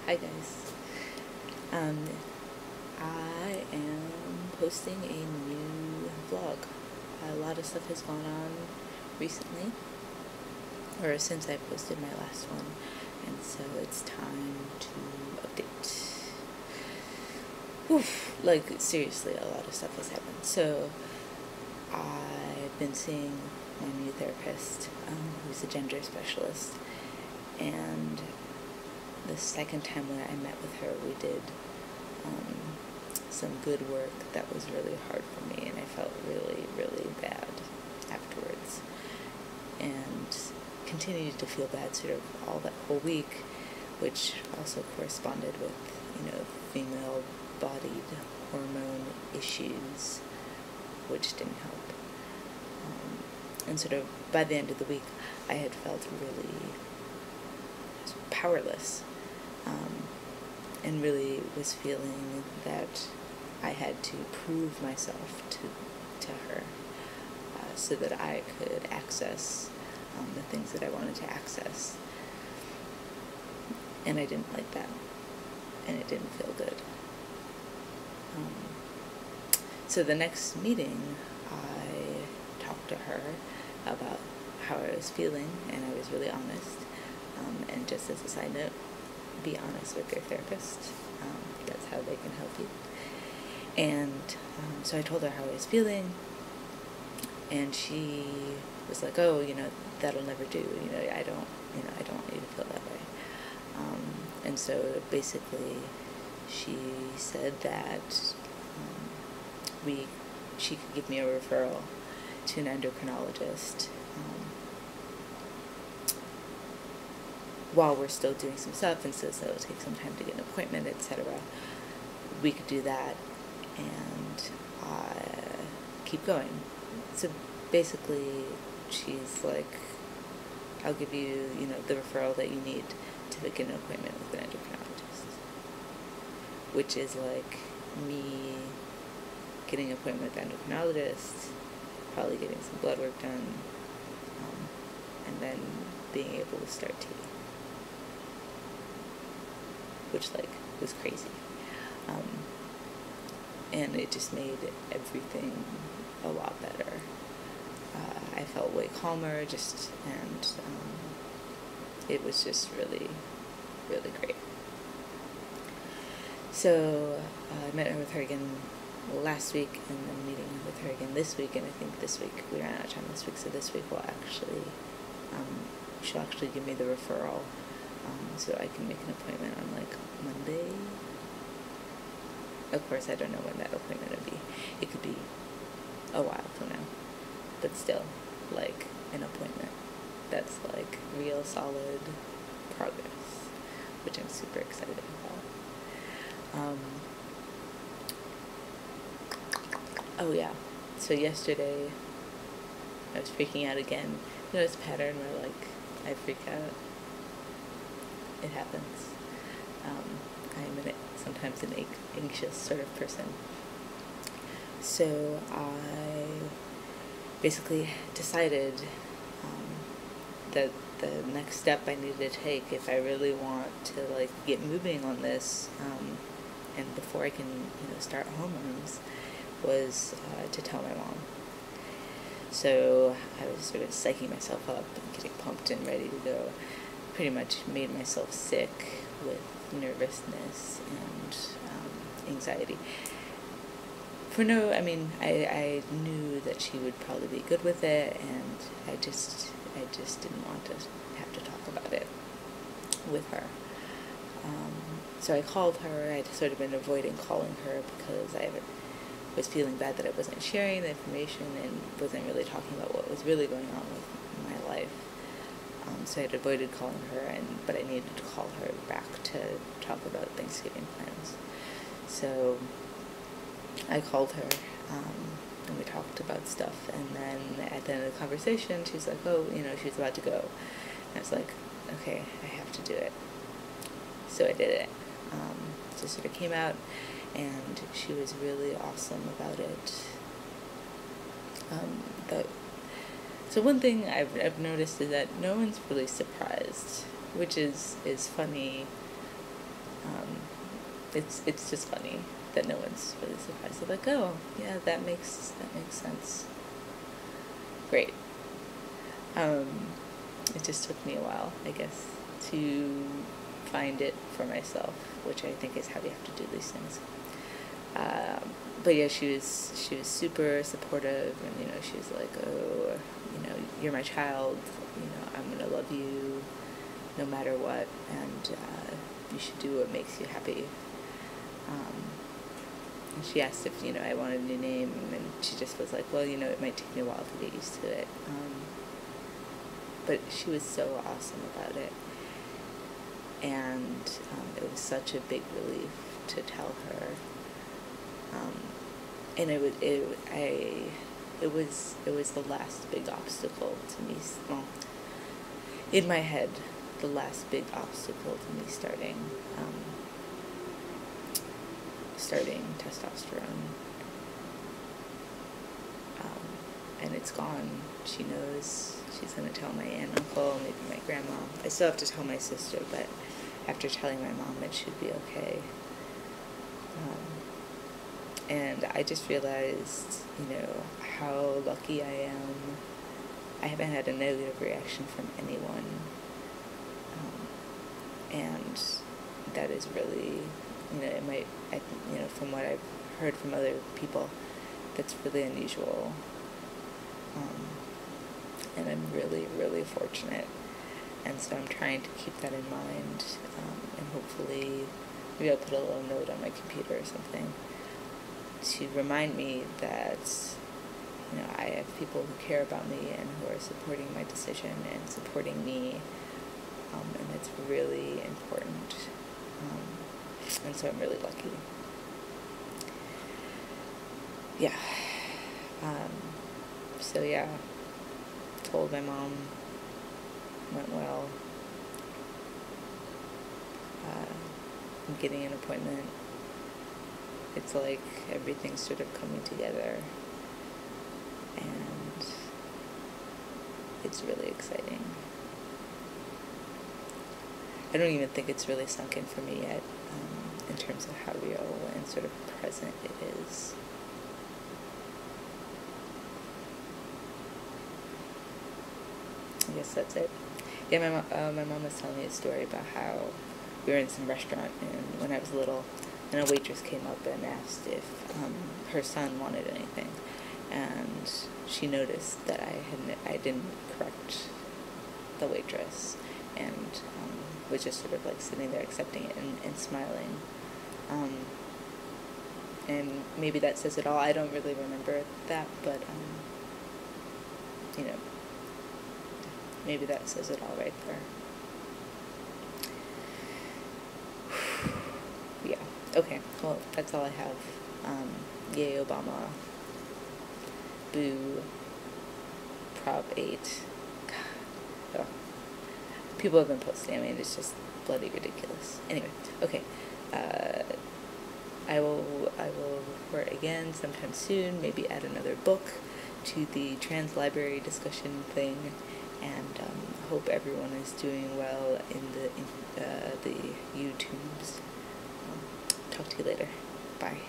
Hi guys. I am posting a new vlog. A lot of stuff has gone on recently, or since I posted my last one, and so it's time to update. Oof, like seriously, a lot of stuff has happened. So I've been seeing my new therapist, who's a gender specialist, and the second time when I met with her, we did some good work that was really hard for me, and I felt really, really bad afterwards, and continued to feel bad sort of all that whole week, which also corresponded with, female-bodied hormone issues, which didn't help. And sort of by the end of the week, I had felt really powerless, and really was feeling that I had to prove myself to her, so that I could access the things that I wanted to access. And I didn't like that, and it didn't feel good. So the next meeting, I talked to her about how I was feeling, and I was really honest. And just as a side note, be honest with your therapist. That's how they can help you. And so I told her how I was feeling, and she was like, "Oh, that'll never do. I don't want you to feel that way." And so basically, she said that she could give me a referral to an endocrinologist. While we're still doing some stuff, and so it'll take some time to get an appointment, etc. We could do that and keep going. So basically, she's like, "I'll give you, the referral that you need to get an appointment with an endocrinologist," which is like me getting an appointment with an endocrinologist, probably getting some blood work done, and then being able to start tea. Which was crazy, and it just made everything a lot better. I felt way calmer, and it was just really, really great. So I met with her again last week, and then meeting with her again this week, and I think this week we ran out of time this week, so this week she'll actually give me the referral. So I can make an appointment on Monday. Of course, I don't know when that appointment will be. It could be a while from now, but still, an appointment that's real solid progress, which I'm super excited about. Oh yeah, so yesterday I was freaking out again. This pattern where I freak out. It happens. I am sometimes an anxious sort of person. So I basically decided that the next step I needed to take, if I really want to get moving on this, and before I can start hormones, was to tell my mom. So I was sort of psyching myself up and getting pumped and ready to go. Pretty much made myself sick with nervousness and anxiety. I knew that she would probably be good with it, and I just didn't want to have to talk about it with her. So I called her. I'd sort of been avoiding calling her because I was feeling bad that I wasn't sharing the information and wasn't really talking about what was really going on with my life. So I had avoided calling her, but I needed to call her back to talk about Thanksgiving plans. So I called her, and we talked about stuff, and then at the end of the conversation, she's like, "Oh, she's about to go." And I was like, "Okay, I have to do it." So I did it. So sort of came out, and she was really awesome about it. So one thing I've noticed is that no one's really surprised, which is funny It's just funny that no one's really surprised. They're like, oh, yeah, that makes sense. Great. It just took me a while, I guess, to find it for myself, which I think is how you have to do these things. But yeah, she was super supportive, and she was like, oh, you're my child, I'm gonna love you no matter what, and you should do what makes you happy. And she asked if I wanted a new name, and she just was like, well, it might take me a while to get used to it. But she was so awesome about it, and it was such a big relief to tell her. And it was the last big obstacle to me. Well, in my head, the last big obstacle to me starting testosterone. And it's gone. She knows. She's going to tell my aunt and uncle, maybe my grandma. I still have to tell my sister, but after telling my mom, it should be okay. And I just realized, how lucky I am. I haven't had a negative reaction from anyone. And that is really, from what I've heard from other people, that's really unusual. And I'm really, really fortunate. And so I'm trying to keep that in mind, and hopefully maybe I'll put a little note on my computer or something to remind me that, I have people who care about me and who are supporting my decision and supporting me, and it's really important. And so I'm really lucky. Yeah. So yeah, told my mom, went well. I'm getting an appointment. It's like everything's sort of coming together, and it's really exciting. I don't even think it's really sunk in for me yet, in terms of how real and sort of present it is. I guess that's it. Yeah, my mom was telling me a story about how we were in some restaurant, and when I was little, and a waitress came up and asked if her son wanted anything, and she noticed that I didn't correct the waitress, and was just sort of like sitting there accepting it and smiling. And maybe that says it all. I don't really remember that, but maybe that says it all right there. Yeah. Okay. Well, that's all I have. Yay, Obama. Boo. Prop 8. God. People have been posting. I mean, it's just bloody ridiculous. Anyway. Okay. I will report again sometime soon. Maybe add another book to the trans library discussion thing. And hope everyone is doing well in the YouTubes. Talk to you later. Bye.